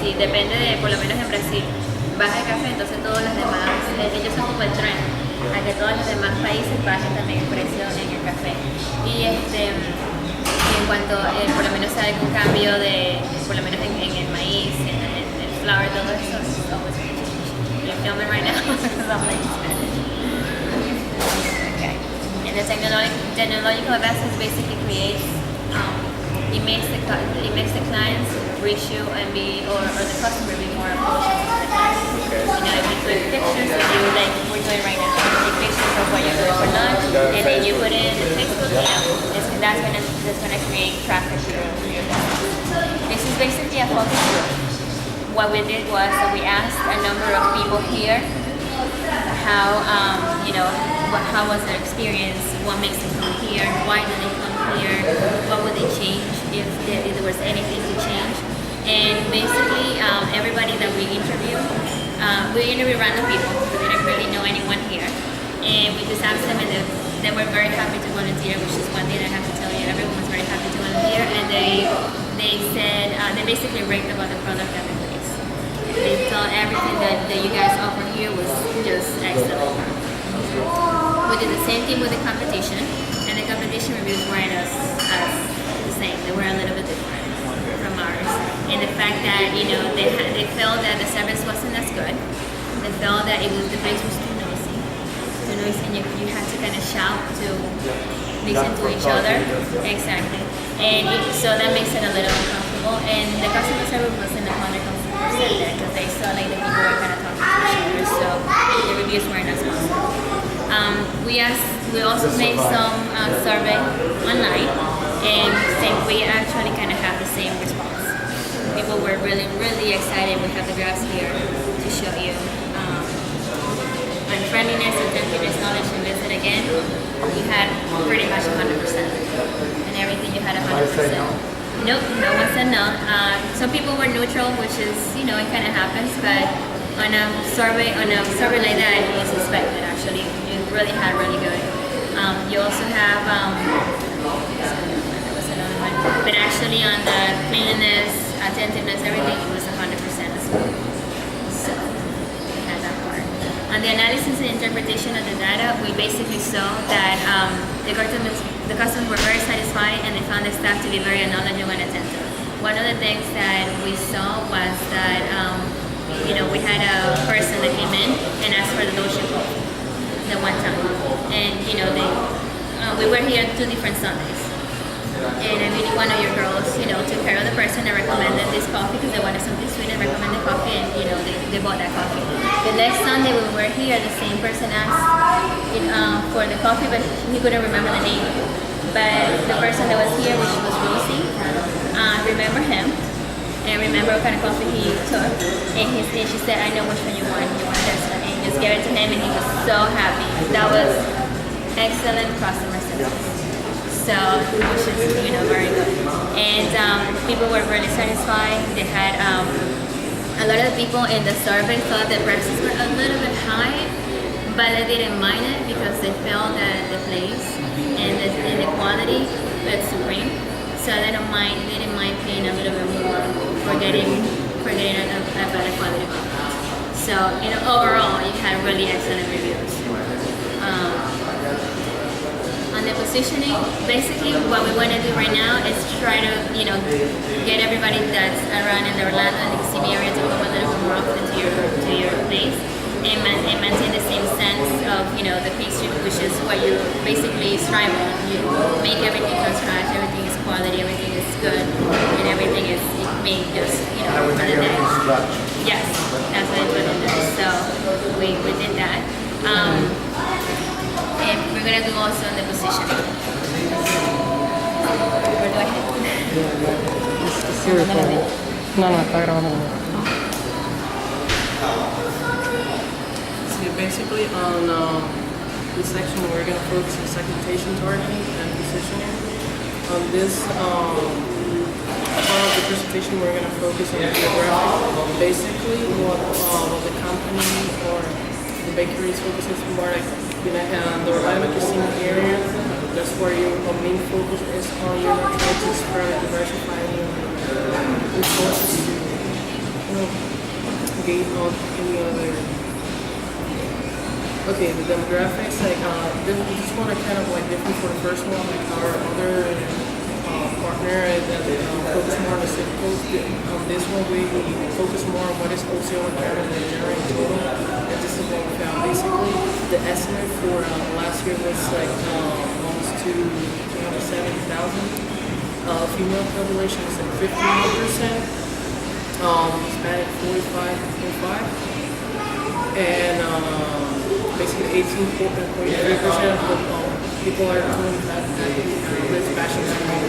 sí, depende de, por lo menos en Brasil, baja el café, entonces todos los demás, ellos son como el tren, a que todos los demás países bajen también el precio en el café. Y en cuanto, por lo menos hay algún cambio de, por lo menos en el maíz, en el flour, todo eso, it's always going to change. You're filming right now? I'm like Spanish. Okay. And the technological advances basically creates, it makes the clients reach you and or the customer be more approachable to the client. You know, if you put pictures of you, like we're doing right now, you take pictures of what you're doing for lunch, and then you put it in the Facebook, that's gonna create traffic to your business. This is basically a focus group. What we did was that we asked a number of people here how, how was their experience, what makes them come here, why do they come here, what would they change if there was anything to change. And basically, everybody that we interviewed random people, we didn't really know anyone here. And we just asked them, and they were very happy to volunteer, which is one thing I have to tell you. Everyone was very happy to volunteer, and they said, they basically raved about the product and the place. They thought everything that you guys offer here was just excellent. We did the same thing with the competition, and the competition reviews weren't as the same. They were a little bit different from ours. And the fact that, they felt that the service wasn't as good. They felt that the place was too noisy, and you had to kind of shout to listen to each other. Exactly. And so that makes it a little uncomfortable. And the customer service wasn't 100% there because they saw like the people were kind of talking to each other, so the reviews weren't as positive. We also made some survey online, and we actually kind of have the same response. People were really, really excited. We have the graphs here to show you. On friendliness, attentiveness, knowledge, and visit again, you had pretty much 100%. And everything you had 100%. Nope, no one said no. Some people were neutral, which is, it kind of happens, but on a survey like that, you suspect it actually. You really had really good. You also have, there was another one, but actually on the cleanliness, attentiveness, everything, it was 100% as well. So, we had that part. On the analysis and interpretation of the data, we basically saw that the customers were very satisfied, and they found the staff to be very knowledgeable and attentive. One of the things that we saw was that, we had a person that came in and asked for the Dolce coffee the one time. And, we were here 2 different Sundays. And I really one of your girls, took care of the person and recommended this coffee because they wanted something sweet and recommended coffee, and, they bought that coffee. The next Sunday we were here, the same person asked for the coffee, but he couldn't remember the name. But the person that was here, which was Rosie, remember him and remember what kind of coffee he took. And she said, I know which one you want this one. And just gave it to him, and he was so happy. That was excellent customer service. So, which is, very good. And people were really satisfied. They had, a lot of the people in the survey thought the prices were a little bit high, but they didn't mind it because they felt that the place and the quality was supreme. So they didn't mind paying a little bit more for getting a better quality product. So, overall, you had really excellent reviews. On the positioning, basically what we want to do right now is try to, get everybody that's around in the Orlando and the Kissimmee area to come a little bit more often to your place and maintain the same sense of, the pastry, which is what you basically strive on. You make everything from scratch, everything is quality, everything is good, and everything is made just, for the day. Yes, that's what it is. So we did that. And we're going to do also the positioning. Go ahead. No, está grabando. So basically on this section we're going to focus on segmentation targeting and positioning. On this part of the presentation we're going to focus on geographic. Basically what the company or the bakery is focusing more like the Orlando Kissimmee area. That's where your main focus is on. You're trying to spread and diversify your resources to know, gauge on any other. Okay, the demographics, like, this one are kind of like different for the first one, like our other partner that focus more on the city coast. This one we focus more on what is wholesale and parent and generating total, and this is what we found. Basically, the estimate for last year was like almost to 270,000. Female population is like 51%, Hispanic 45.5, and basically 18.3% of the people are doing this fashion segment.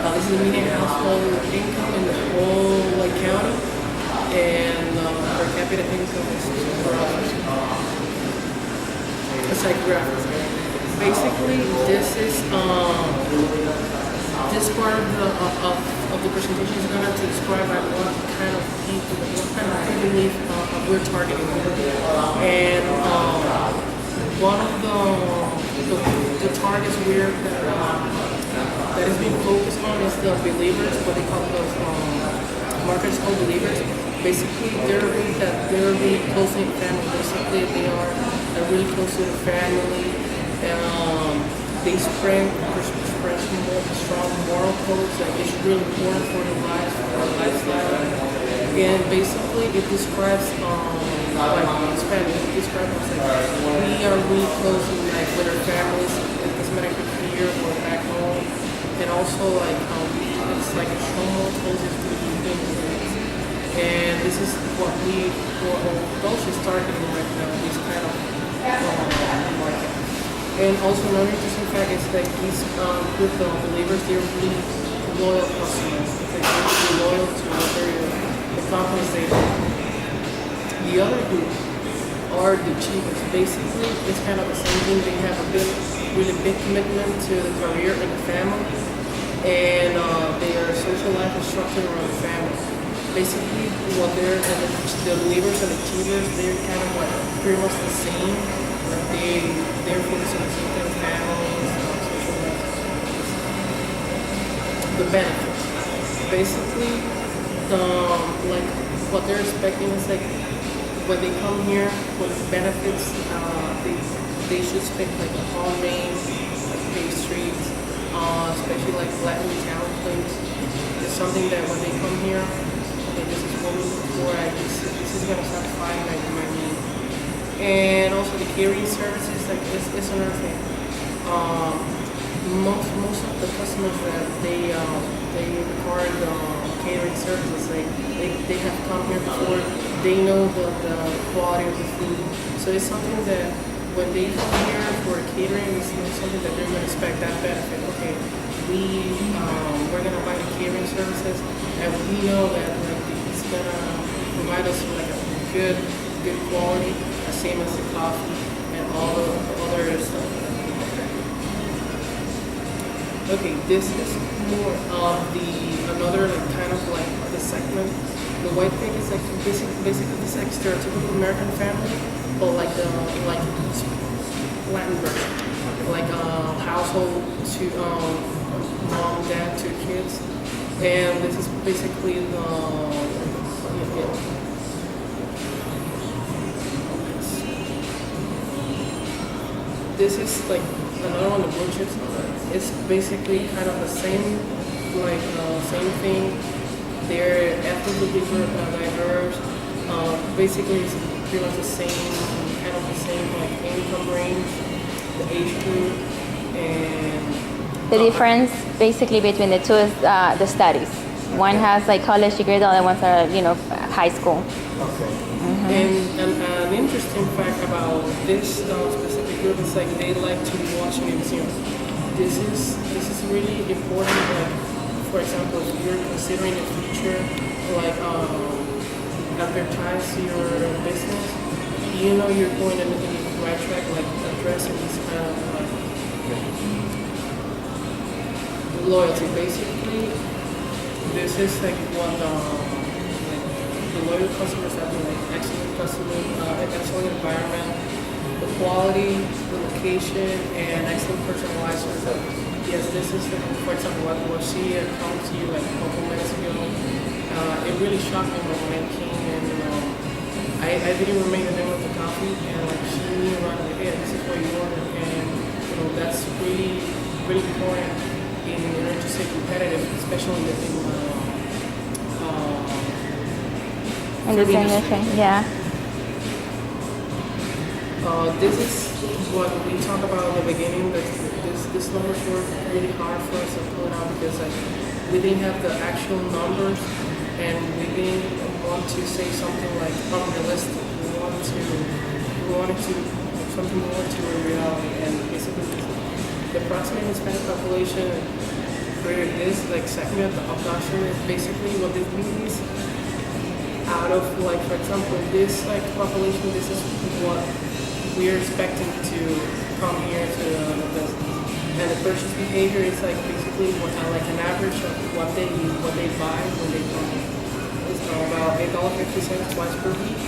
This is the median household income in the whole like county, and per capita income is $200. It's like graphics. Basically, this is this part of the presentation is going to describe like what kind of people, what kind of people believe we're targeting. And one of the targets that is being focused on is the believers, what they call those markets called believers. Basically, they're really close to family. Basically, they are really close to the family. They spread strong moral codes that is really important for their lives, for our lifestyle. And basically, it describes like Spanish. It describes us like we are really close like with our families. It doesn't matter if it's here or back home. And also like it's like a show more closest to the things. And this is what Dolce is targeting right now. This kind of market. And also another interesting fact is that these group of believers, they're really loyal customers. They're really loyal to the companies they have. The other group are the achievers. Basically, it's kind of the same thing. They have a really big commitment to the career and the family. And their social life is structured around the family. Basically, what the believers and achievers, they're kind of like pretty much the same. They're focused on the same kind of families, social life. The benefits. Basically, like what they're expecting is like when they come here with benefits, they should expect like a hall range, like pastries, especially like Latin Italian plates. It's something that when they come here, okay, this is what we look for. This is gonna satisfy my need. And also the catering services, like it's another thing. Most of the customers that they require catering services, like they have come here before. They know the quality of the food, so it's something that when they come here for catering, it's something that they're going to expect that benefit. Okay, we're going to buy the catering services, and we know that like it's going to provide us like a good quality. Same as the coffee and all the other stuff. Okay, this is more of another like kind of like the segment. The white pig is like basically this like stereotypical American family, but like the Latin version, like household to mom, dad, 2 kids, and this is basically This is like another one of the blue chips. It's basically kind of the same, like same thing. They're ethnically diverse. Basically, it's pretty much the same, kind of the same like income range, the age group, and the difference basically between the two is the studies. One has like college degree, the other ones are high school. Okay. And an interesting fact about this specific group is like they like to watch museums. This is really important. Like, for example, if you're considering the future, like advertise your business, you know you're going in the right track, like addressing this kind of loyalty. Basically, this is like what the loyal customers have been like excellent excellent environment, the quality, the location, and excellent personalized service. Yes, this is for example what she comes to you like a couple minutes ago. it really shocked me when I came and I didn't remain the name of the coffee, and like she knew right away, hey, this is what you ordered, and that's really really important in order to stay competitive, especially in In the food same industry. industry, yeah. This is what we talked about at the beginning. That this numbers were really hard for us to pull it out because like we didn't have the actual numbers, and we didn't want to say something like unrealistic. We wanted to something more to a reality, and basically the approximate Hispanic population created this like segment of Dolce is basically what this means. Out of like, for example, this like population, this is what we are expecting to come here to the business, and the purchase behavior is like basically what like an average of what they buy when they come here. It's about $8.50 twice per week,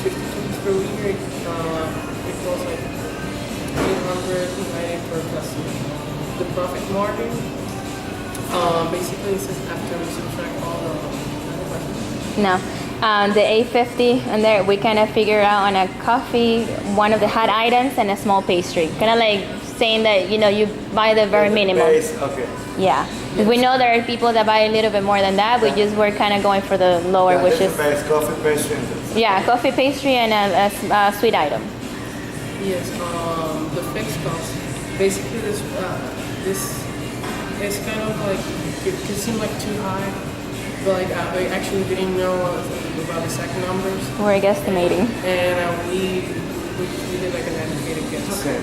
52 weeks per week. It was like 890 per customer. The profit margin, basically, this is after we subtract all the. No. The 850, and there we kind of figure out on a coffee, one of the hot items, and a small pastry. Kind of like saying that you buy the very minimum. Base, okay. Yeah. 'Cause we know there are people that buy a little bit more than that. We're kind of going for the lower, Yeah, which that's is the base, coffee, pastry, and this. yeah, coffee, pastry, and a sweet item. Yes, the fixed cost. Basically, this is kind of like it could seem like too high, but like I actually didn't know about the exact numbers, We're guesstimating. and we did like an educated guess. Okay.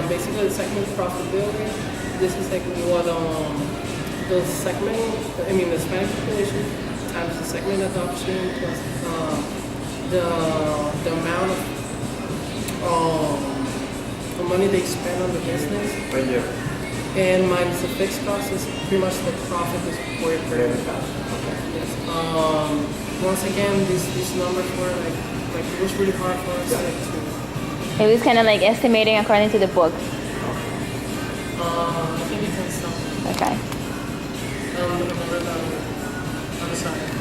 Basically, the segment profitability. This is like what the segment. I mean, the Spanish population times the segment adoption plus the amount of the money they spend on the business, Per year. and minus the fixed cost is pretty much the profit is per year. Okay. Yes. Once again, these numbers were like it was really hard for us like, to. It was kind of like estimating according to the book. I think you can stop. Okay. I'm gonna write on the side.